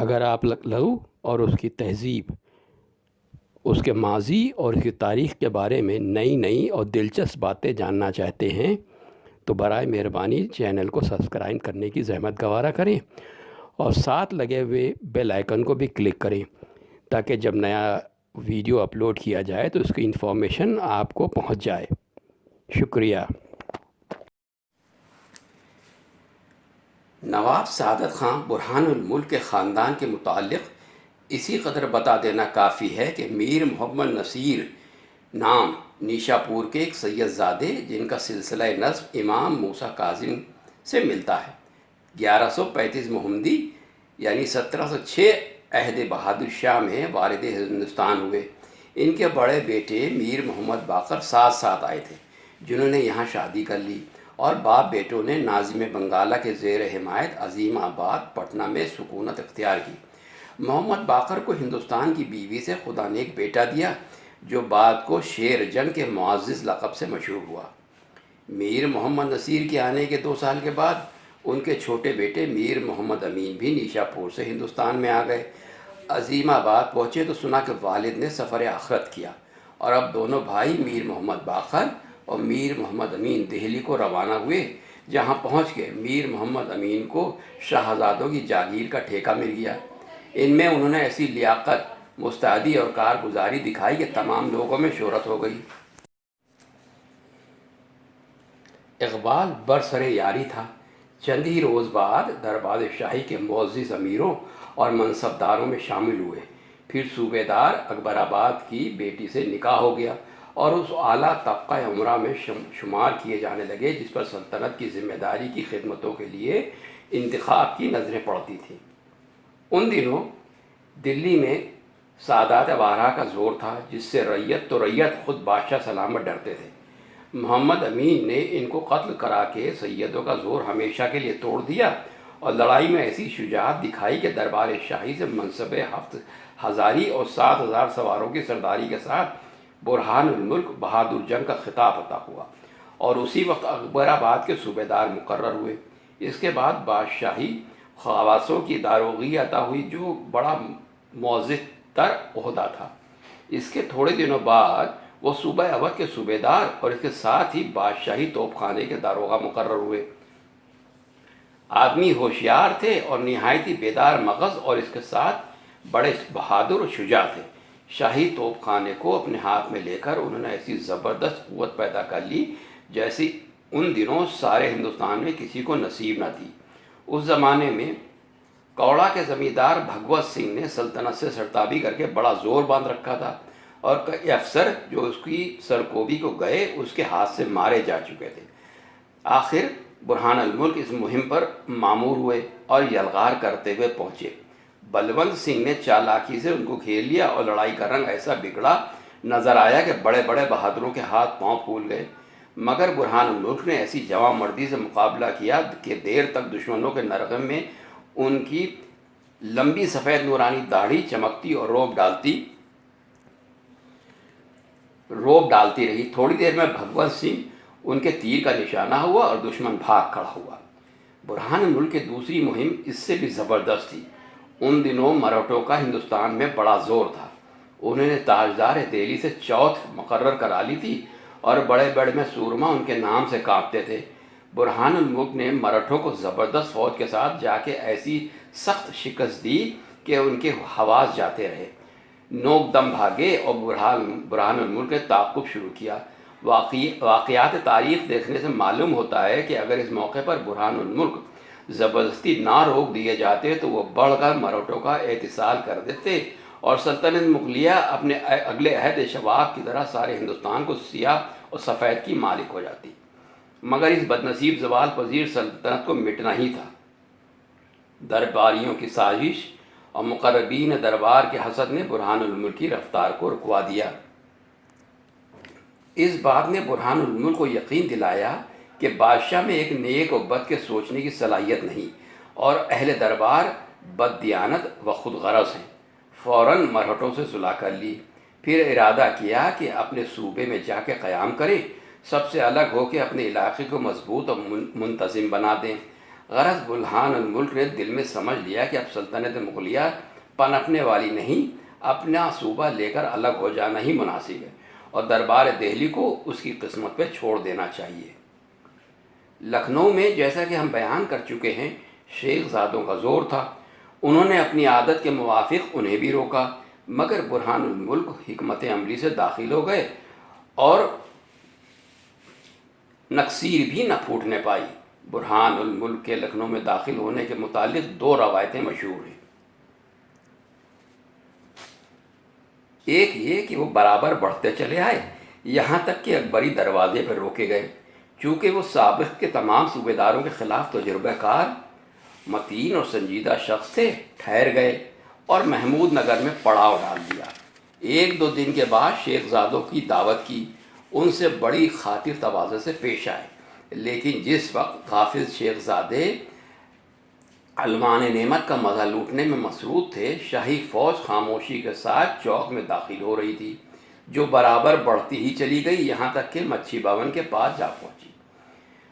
اگر آپ لغو اور اس کی تہذیب، اس کے ماضی اور اس کی تاریخ کے بارے میں نئی اور دلچسپ باتیں جاننا چاہتے ہیں تو برائے مہربانی چینل کو سبسکرائب کرنے کی زحمت گوارا کریں اور ساتھ لگے ہوئے بیل آئیکن کو بھی کلک کریں تاکہ جب نیا ویڈیو اپلوڈ کیا جائے تو اس کی انفارمیشن آپ کو پہنچ جائے۔ شکریہ۔ نواب سعادت خان برہان الملک کے خاندان کے متعلق اسی قدر بتا دینا کافی ہے کہ میر محمد نصیر نام نیشا پور کے ایک سید زادے جن کا سلسلہ نسب امام موسیٰ کاظم سے ملتا ہے 1135 محمدی یعنی 1706 عہد بہادر شاہ میں وارد ہندوستان ہوئے۔ ان کے بڑے بیٹے میر محمد باقر ساتھ ساتھ آئے تھے جنہوں نے یہاں شادی کر لی اور باپ بیٹوں نے ناظم بنگالہ کے زیر حمایت عظیم آباد پٹنہ میں سکونت اختیار کی۔ محمد باقر کو ہندوستان کی بیوی سے خدا نے ایک بیٹا دیا جو بعد کو شیر جنگ کے معزز لقب سے مشہور ہوا۔ میر محمد نصیر کے آنے کے 2 سال کے بعد ان کے چھوٹے بیٹے میر محمد امین بھی نیشا پور سے ہندوستان میں آ گئے۔ عظیم آباد پہنچے تو سنا کہ والد نے سفر آخرت کیا اور اب دونوں بھائی میر محمد باقر اور میر محمد امین دہلی کو روانہ ہوئے، جہاں پہنچ کے میر محمد امین کو شاہزادوں کی جاگیر کا ٹھیکہ مل گیا۔ ان میں انہوں نے ایسی لیاقت، مستعدی اور کارگزاری دکھائی کہ تمام لوگوں میں شہرت ہو گئی۔ اقبال برسر یاری تھا۔ چند ہی روز بعد دربار شاہی کے معزز امیروں اور منصبداروں میں شامل ہوئے۔ پھر صوبے دار اکبر آباد کی بیٹی سے نکاح ہو گیا اور اس اعلیٰ طبقہ عمرہ میں شمار کیے جانے لگے جس پر سلطنت کی ذمہ داری کی خدمتوں کے لیے انتخاب کی نظریں پڑتی تھیں۔ ان دنوں دلی میں سادات بارہ کا زور تھا جس سے ریت خود بادشاہ سلامت ڈرتے تھے۔ محمد امین نے ان کو قتل کرا کے سیدوں کا زور ہمیشہ کے لیے توڑ دیا اور لڑائی میں ایسی شجاعت دکھائی کہ دربار شاہی سے منصب 7,000 اور 7,000 سواروں کی سرداری کے ساتھ برہان الملک بہادر جنگ کا خطاب عطا ہوا اور اسی وقت اکبر آباد کے صوبے دار مقرر ہوئے۔ اس کے بعد بادشاہی خواصوں کی داروغی عطا ہوئی جو بڑا معزز تر عہدہ تھا۔ اس کے تھوڑے دنوں بعد وہ صوبہ اودھ کے صوبے دار اور اس کے ساتھ ہی بادشاہی توپ خانے کے داروغہ مقرر ہوئے۔ آدمی ہوشیار تھے اور نہایت ہی بیدار مغز اور اس کے ساتھ بڑے بہادر اور شجاع تھے۔ شاہی توپ خانے کو اپنے ہاتھ میں لے کر انہوں نے ایسی زبردست قوت پیدا کر لی جیسی ان دنوں سارے ہندوستان میں کسی کو نصیب نہ تھی۔ اس زمانے میں کوڑا کے زمیندار بھگوت سنگھ نے سلطنت سے سرتابی کر کے بڑا زور باندھ رکھا تھا اور کئی افسر جو اس کی سرکوبی کو گئے اس کے ہاتھ سے مارے جا چکے تھے۔ آخر برہان الملک اس مہم پر مامور ہوئے اور یلغار کرتے ہوئے پہنچے۔ بلونت سنگھ نے چالاکی سے ان کو گھیر لیا اور لڑائی کا رنگ ایسا بگڑا نظر آیا کہ بڑے بڑے بہادروں کے ہاتھ پاؤں پھول گئے، مگر برہان الملک نے ایسی جواں مردی سے مقابلہ کیا کہ دیر تک دشمنوں کے نرغم میں ان کی لمبی سفید نورانی داڑھی چمکتی اور روب ڈالتی رہی۔ تھوڑی دیر میں بھگوت سنگھ ان کے تیر کا نشانہ ہوا اور دشمن بھاگ کھڑا ہوا۔ برہان الملک کی دوسری مہم اس سے بھی زبردست تھی۔ ان دنوں مراٹھوں کا ہندوستان میں بڑا زور تھا۔ انہوں نے تاجدار دہلی سے چوتھ مقرر کرا لی تھی اور بڑے بڑے میں سورما ان کے نام سے کانپتے تھے۔ برہان الملک نے مراٹھوں کو زبردست فوج کے ساتھ جا کے ایسی سخت شکست دی کہ ان کے حواس جاتے رہے، نوک دم بھاگے اور برہان الملک نے تعاقب شروع کیا۔ واقعات تاریخ دیکھنے سے معلوم ہوتا ہے کہ اگر اس موقع پر برہان الملک زبردستی نہ روک دیے جاتے تو وہ بڑھ کر مراٹھوں کا احتسال کر دیتے اور سلطنت مغلیہ اپنے اگلے عہد شباب کی طرح سارے ہندوستان کو سیاہ اور سفید کی مالک ہو جاتی، مگر اس بدنصیب زوال پذیر سلطنت کو مٹنا ہی تھا۔ درباریوں کی سازش اور مقربین دربار کے حسد نے برہان الملک کی رفتار کو رکوا دیا۔ اس بات نے برہان الملک کو یقین دلایا کہ بادشاہ میں ایک نیک و بد کے سوچنے کی صلاحیت نہیں اور اہل دربار بد دیانت و خود غرض ہیں۔ فوراً مرہٹوں سے صلح کر لی، پھر ارادہ کیا کہ اپنے صوبے میں جا کے قیام کریں، سب سے الگ ہو کے اپنے علاقے کو مضبوط اور منتظم بنا دیں۔ غرض برہان الملک نے دل میں سمجھ لیا کہ اب سلطنت مغلیہ پنپنے والی نہیں، اپنا صوبہ لے کر الگ ہو جانا ہی مناسب ہے اور دربار دہلی کو اس کی قسمت پہ چھوڑ دینا چاہیے۔ لکھنؤ میں جیسا کہ ہم بیان کر چکے ہیں شیخ زادوں کا زور تھا، انہوں نے اپنی عادت کے موافق انہیں بھی روکا، مگر برہان الملک حکمت عملی سے داخل ہو گئے اور نکسیر بھی نہ پھوٹنے پائی۔ برہان الملک کے لکھنؤ میں داخل ہونے کے متعلق دو روایتیں مشہور ہیں۔ ایک یہ کہ وہ برابر بڑھتے چلے آئے یہاں تک کہ اکبری دروازے پر روکے گئے، چونکہ وہ سابق کے تمام صوبے داروں کے خلاف تجربہ کار، متین اور سنجیدہ شخص تھے، ٹھہر گئے اور محمود نگر میں پڑاؤ ڈال دیا۔ ایک دو دن کے بعد شیخ زادوں کی دعوت کی، ان سے بڑی خاطر تواضع سے پیش آئے، لیکن جس وقت غافل شیخ زادے الوان نعمت کا مزہ لوٹنے میں مصروف تھے، شاہی فوج خاموشی کے ساتھ چوک میں داخل ہو رہی تھی، جو برابر بڑھتی ہی چلی گئی یہاں تک کہ مچھی بھون کے پاس جا پہنچی۔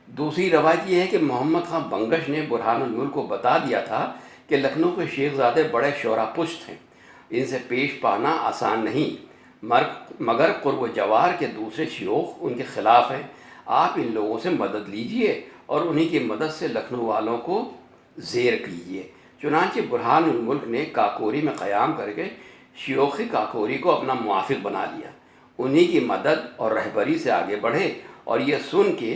دوسری روایت یہ ہے کہ محمد خان بنگش نے برہان الملک کو بتا دیا تھا کہ لکھنؤ کے شیخ زادے بڑے شعرا پشت ہیں، ان سے پیش پانا آسان نہیں، مگر قرب و جوار کے دوسرے شیوخ ان کے خلاف ہیں، آپ ان لوگوں سے مدد لیجئے اور انہی کی مدد سے لکھنؤ والوں کو زیر کیجیے۔ چنانچہ برہان الملک نے کاکوری میں قیام کر کے شیوخی کاکوری کو اپنا موافق بنا لیا، انہی کی مدد اور رہبری سے آگے بڑھے، اور یہ سن کے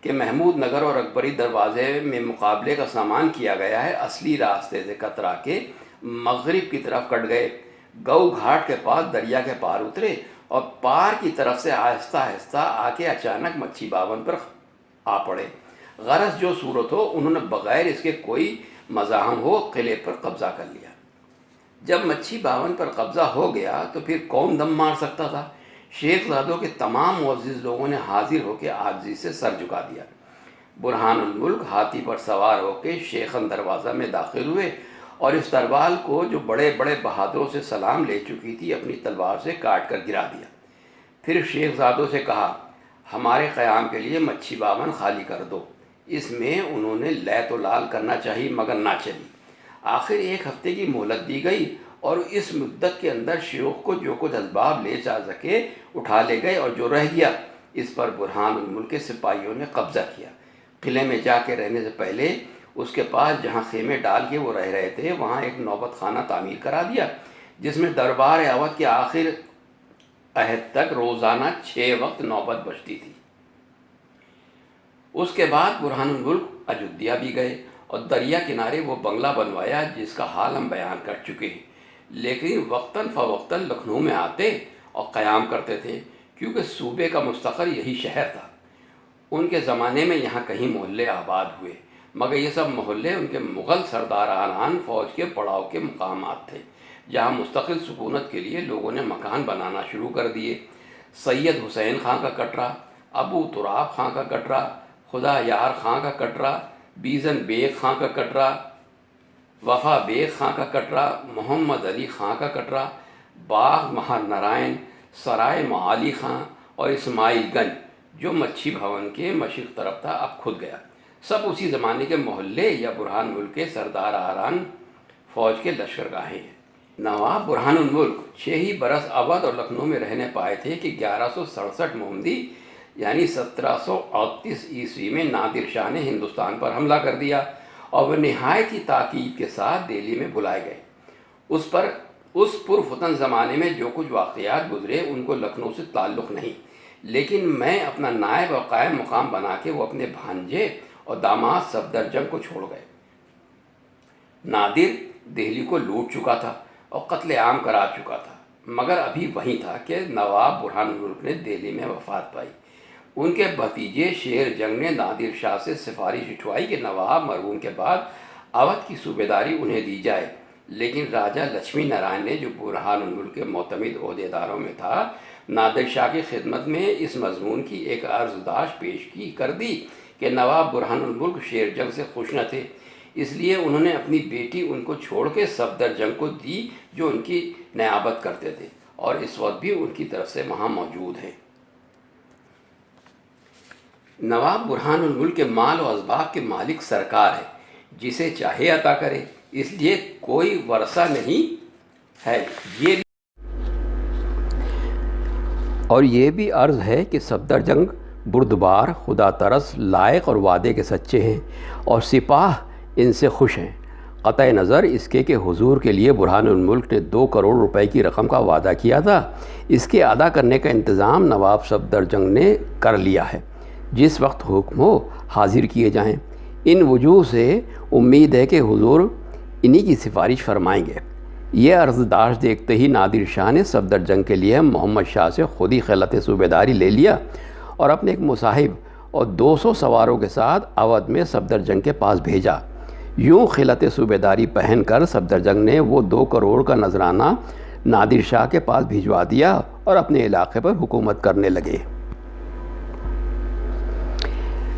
کہ محمود نگر اور اکبری دروازے میں مقابلے کا سامان کیا گیا ہے، اصلی راستے سے کترا کے مغرب کی طرف کٹ گئے، گو گھاٹ کے پاس دریا کے پار اترے اور پار کی طرف سے آہستہ آہستہ آ کے اچانک مچھی باون پر آ پڑے۔ غرض جو صورت ہو، انہوں نے بغیر اس کے کوئی مزاحم ہو قلعے پر قبضہ کر لیا۔ جب مچھی باون پر قبضہ ہو گیا تو پھر کون دم مار سکتا تھا؟ شیخ زادوں کے تمام معزز لوگوں نے حاضر ہو کے عاجزی سے سر جھکا دیا۔ برہان الملک ہاتھی پر سوار ہو کے شیخن دروازہ میں داخل ہوئے اور اس تربال کو جو بڑے بڑے بہادروں سے سلام لے چکی تھی اپنی تلوار سے کاٹ کر گرا دیا۔ پھر شیخ زادوں سے کہا، ہمارے قیام کے لیے مچھی باون خالی کر دو۔ اس میں انہوں نے لیت و لال کرنا چاہی مگر نہ چلی۔ آخر ایک ہفتے کی مہلت دی گئی اور اس مدت کے اندر شیوخ کو جو کچھ اسباب لے جا سکے اٹھا لے گئے، اور جو رہ گیا اس پر برہان الملک کے سپاہیوں نے قبضہ کیا۔ قلعے میں جا کے رہنے سے پہلے اس کے پاس جہاں خیمے ڈال کے وہ رہ رہے تھے وہاں ایک نوبت خانہ تعمیر کرا دیا، جس میں دربار اودھ کے آخر عہد تک روزانہ 6 وقت نوبت بجتی تھی۔ اس کے بعد برہان الملک اجودھیا بھی گئے اور دریا کنارے وہ بنگلہ بنوایا جس کا حال ہم بیان کر چکے ہیں، لیکن وقتاً فوقتاً لکھنؤ میں آتے اور قیام کرتے تھے، کیونکہ صوبے کا مستقر یہی شہر تھا۔ ان کے زمانے میں یہاں کہیں محلے آباد ہوئے، مگر یہ سب محلے ان کے مغل سرداران فوج کے پڑاؤ کے مقامات تھے، جہاں مستقل سکونت کے لیے لوگوں نے مکان بنانا شروع کر دیے۔ سید حسین خان کا کٹرا، ابو تراب خان کا کٹرا، خدا یار خان کا کٹرا، بیزن بیگ خان کا کٹرا، وفا بیگ خان کا کٹرا، محمد علی خان کا کٹرا، باغ مہر نارائن، سرائے معالی خان اور اسماعیل گنج جو مچھی بھون کے مشرق طرف تھا اب کھد گیا، سب اسی زمانے کے محلے یا برہان ملک کے سردار آران فوج کے لشکرگاہیں ہیں۔ نواب برہان الملک 6 ہی برس اودھ اور لکھنؤ میں رہنے پائے تھے کہ 1167 محمدی یعنی 1738 عیسوی میں نادر شاہ نے ہندوستان پر حملہ کر دیا اور وہ نہایت ہی تاکید کے ساتھ دہلی میں بلائے گئے۔ اس پرفتن زمانے میں جو کچھ واقعات گزرے ان کو لکھنؤ سے تعلق نہیں، لیکن میں اپنا نائب اور قائم مقام بنا کے وہ اپنے بھانجے اور داماد صفدر جنگ کو چھوڑ گئے۔ نادر دہلی کو لوٹ چکا تھا اور قتل عام کرا چکا تھا، مگر ابھی وہیں تھا کہ نواب برہان الملک نے دہلی میں وفات پائی۔ ان کے بھتیجے شیر جنگ نے نادر شاہ سے سفارش اٹھوائی کہ نواب مرحوم کے بعد اودھ کی صوبیداری انہیں دی جائے، لیکن راجہ لکشمی نارائن نے جو برہان الملک کے معتمد عہدیداروں میں تھا نادر شاہ کی خدمت میں اس مضمون کی ایک عرضداشت پیش کر دی کہ نواب برہان الملک شیر جنگ سے خوش نہ تھے، اس لیے انہوں نے اپنی بیٹی ان کو چھوڑ کے صفدر جنگ کو دی جو ان کی نیابت کرتے تھے اور اس وقت بھی ان کی طرف سے وہاں موجود ہیں۔ نواب برہان الملک کے مال و اسباب کے مالک سرکار ہے، جسے چاہے عطا کرے، اس لیے کوئی ورثہ نہیں ہے۔ اور یہ بھی عرض ہے کہ صفدر جنگ بردبار، خدا ترس، لائق اور وعدے کے سچے ہیں، اور سپاہ ان سے خوش ہیں، قطع نظر اس کے کہ حضور کے لیے برہان الملک نے 2 کروڑ روپے کی رقم کا وعدہ کیا تھا، اس کے ادا کرنے کا انتظام نواب صفدر جنگ نے کر لیا ہے، جس وقت حکم ہو حاضر کیے جائیں۔ ان وجوہ سے امید ہے کہ حضور انہی کی سفارش فرمائیں گے۔ یہ عرض داشت دیکھتے ہی نادر شاہ نے صفدر جنگ کے لیے محمد شاہ سے خود ہی خلعت صوبیداری لے لیا اور اپنے ایک مصاحب اور 200 سواروں کے ساتھ اودھ میں صفدر جنگ کے پاس بھیجا۔ یوں خلعت صوبیداری پہن کر صفدر جنگ نے وہ 2 کروڑ کا نذرانہ نادر شاہ کے پاس بھجوا دیا اور اپنے علاقے پر حکومت کرنے لگے۔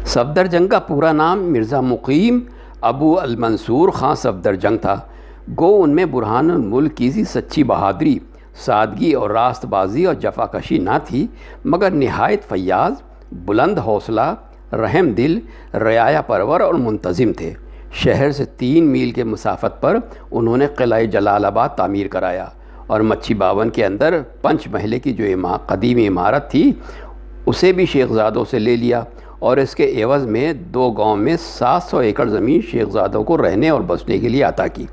صفدر جنگ کا پورا نام مرزا مقیم ابو المنصور خان صفدر جنگ تھا۔ گو ان میں برہان الملک کی سی سچی بہادری، سادگی اور راست بازی اور جفا کشی نہ تھی، مگر نہایت فیاض، بلند حوصلہ، رحم دل، رعایا پرور اور منتظم تھے۔ شہر سے 3 میل کے مسافت پر انہوں نے قلعہ جلال آباد تعمیر کرایا اور مچھی باون کے اندر 5 محلے کی جو قدیم عمارت تھی اسے بھی شیخزادوں سے لے لیا، اور اس کے عوض میں 2 گاؤں میں 700 ایکڑ زمین شیخزادوں کو رہنے اور بسنے کے لیے عطا کی،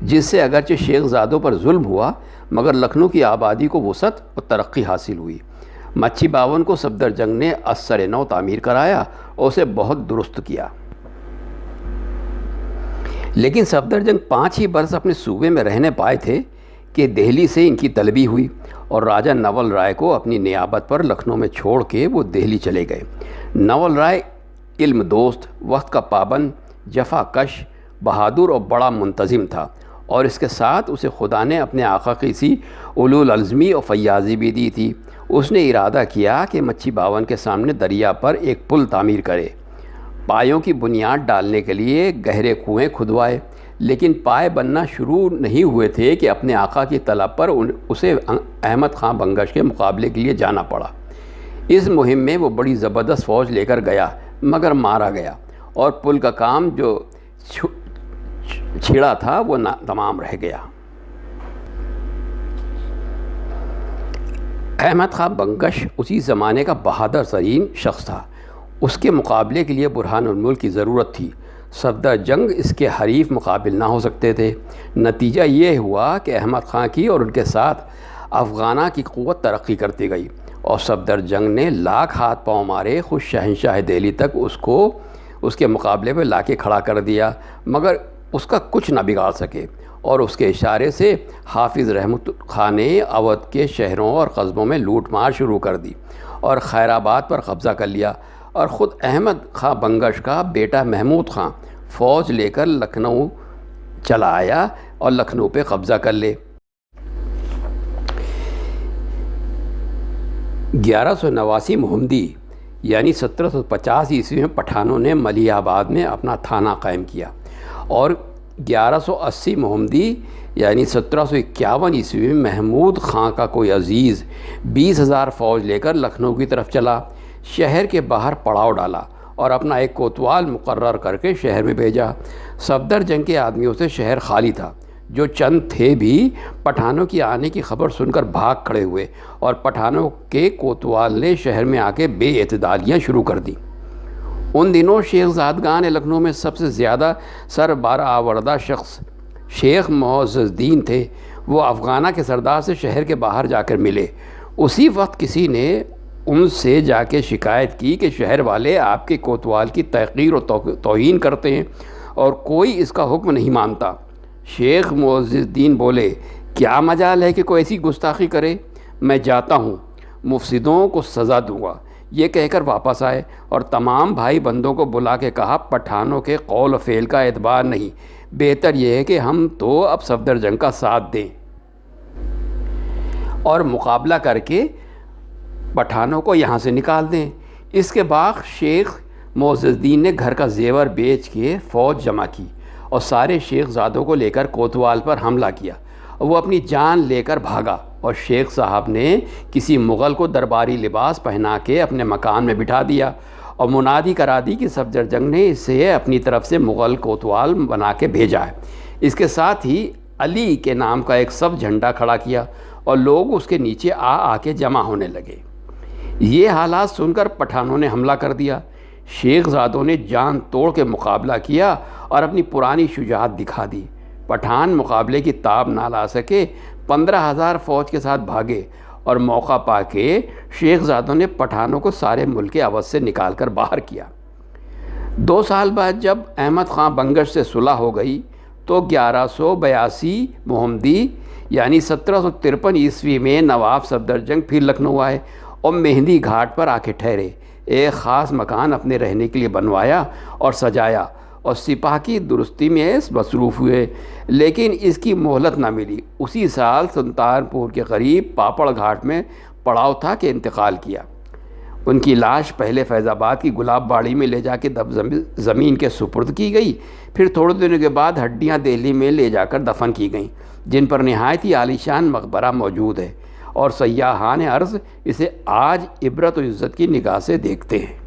جس سے اگرچہ شیخزادوں پر ظلم ہوا مگر لکھنؤ کی آبادی کو وسعت اور ترقی حاصل ہوئی۔ مچھی باون کو صفدر جنگ نے اثر نو تعمیر کرایا اور اسے بہت درست کیا، لیکن صفدر جنگ 5 ہی برس اپنے صوبے میں رہنے پائے تھے کہ دہلی سے ان کی طلبی ہوئی اور راجہ نول رائے کو اپنی نیابت پر لکھنؤ میں چھوڑ کے وہ دہلی چلے گئے۔ نول رائے علم دوست، وقت کا پابند، جفا کش، بہادر اور بڑا منتظم تھا، اور اس کے ساتھ اسے خدا نے اپنے آقا کی سی علول العزمی اور فیاضی بھی دی تھی۔ اس نے ارادہ کیا کہ مچھی باون کے سامنے دریا پر ایک پل تعمیر کرے، پایوں کی بنیاد ڈالنے کے لیے گہرے کنویں کھدوائے، لیکن پائے بننا شروع نہیں ہوئے تھے کہ اپنے آقا کی طلب پر اسے احمد خان بنگش کے مقابلے کے لیے جانا پڑا۔ اس مہم میں وہ بڑی زبردست فوج لے کر گیا مگر مارا گیا، اور پل کا کام جو چھڑا تھا وہ تمام رہ گیا۔ احمد خان بنگش اسی زمانے کا بہادر ترین شخص تھا، اس کے مقابلے کے لیے برہان الملک کی ضرورت تھی۔ صفدر جنگ اس کے حریف مقابل نہ ہو سکتے تھے۔ نتیجہ یہ ہوا کہ احمد خان کی اور ان کے ساتھ افغانہ کی قوت ترقی کرتی گئی، اور صفدر جنگ نے لاکھ ہاتھ پاؤں مارے، خود شہنشاہ دہلی تک اس کے مقابلے پہ لا کے کھڑا کر دیا، مگر اس کا کچھ نہ بگاڑ سکے، اور اس کے اشارے سے حافظ رحمت خان نے اودھ کے شہروں اور قصبوں میں لوٹ مار شروع کر دی اور خیر آباد پر قبضہ کر لیا، اور خود احمد خان بنگش کا بیٹا محمود خان فوج لے کر لکھنؤ چلا آیا اور لکھنؤ پہ قبضہ کر لے۔ 1189 محمدی یعنی 1750 عیسوی میں پٹھانوں نے ملیح آباد میں اپنا تھانہ قائم کیا، اور 1180 محمدی یعنی 1751 عیسوی میں محمود خان کا کوئی عزیز 20,000 فوج لے کر لکھنؤ کی طرف چلا، شہر کے باہر پڑاؤ ڈالا اور اپنا ایک کوتوال مقرر کر کے شہر میں بھیجا۔ صفدر جنگ کے آدمیوں سے شہر خالی تھا، جو چند تھے بھی پٹھانوں کی آنے کی خبر سن کر بھاگ کھڑے ہوئے، اور پٹھانوں کے کوتوال نے شہر میں آ کے بے اعتدالیاں شروع کر دیں۔ ان دنوں شیخزادگان لکھنؤ میں سب سے زیادہ سر برآوردہ شخص شیخ معز الدین تھے۔ وہ افغانہ کے سردار سے شہر کے باہر جا کر ملے۔ اسی وقت کسی نے ان سے جا کے شکایت کی کہ شہر والے آپ کے کوتوال کی تحقیر اور توہین کرتے ہیں اور کوئی اس کا حکم نہیں مانتا۔ شیخ معز الدین بولے، کیا مجال ہے کہ کوئی ایسی گستاخی کرے؟ میں جاتا ہوں، مفسدوں کو سزا دوں گا۔ یہ کہہ کر واپس آئے اور تمام بھائی بندوں کو بلا کے کہا، پٹھانوں کے قول و فعل کا اعتبار نہیں، بہتر یہ ہے کہ ہم تو اب صفدر جنگ کا ساتھ دیں اور مقابلہ کر کے پٹھانوں کو یہاں سے نکال دیں۔ اس کے بعد شیخ معز الدین نے گھر کا زیور بیچ کے فوج جمع کی اور سارے شیخ زادوں کو لے کر کوتوال پر حملہ کیا۔ وہ اپنی جان لے کر بھاگا اور شیخ صاحب نے کسی مغل کو درباری لباس پہنا کے اپنے مکان میں بٹھا دیا اور منادی کرا دی کہ صفدر جنگ نے اسے اپنی طرف سے مغل کوتوال بنا کے بھیجا ہے۔ اس کے ساتھ ہی علی کے نام کا ایک سبز جھنڈا کھڑا کیا اور لوگ اس کے نیچے آ کے جمع ہونے لگے۔ یہ حالات سن کر پٹھانوں نے حملہ کر دیا۔ شیخ زادوں نے جان توڑ کے مقابلہ کیا اور اپنی پرانی شجاعت دکھا دی۔ پٹھان مقابلے کی تاب نہ لا سکے، 15,000 فوج کے ساتھ بھاگے اور موقع پا کے شیخ زادوں نے پٹھانوں کو سارے ملک عوض سے نکال کر باہر کیا۔ 2 سال بعد جب احمد خان بنگش سے صلح ہو گئی تو 1182 محمدی یعنی 1753 عیسوی میں نواب صفدر جنگ پھر لکھنؤ آئے اور مہندی گھاٹ پر آ کے ٹھہرے۔ ایک خاص مکان اپنے رہنے کے لیے بنوایا اور سجایا اور سپاہ کی درستی میں مصروف ہوئے، لیکن اس کی مہلت نہ ملی۔ اسی سال سلطانپور کے قریب پاپڑ گھاٹ میں پڑاؤ تھا کہ انتقال کیا۔ ان کی لاش پہلے فیض آباد کی گلاب باڑی میں لے جا کے زمین کے سپرد کی گئی، پھر تھوڑے دنوں کے بعد ہڈیاں دہلی میں لے جا کر دفن کی گئیں، جن پر نہایت ہی عالیشان مقبرہ موجود ہے اور سیاحان ارض اسے آج عبرت و عزت کی نگاہ سے دیکھتے ہیں۔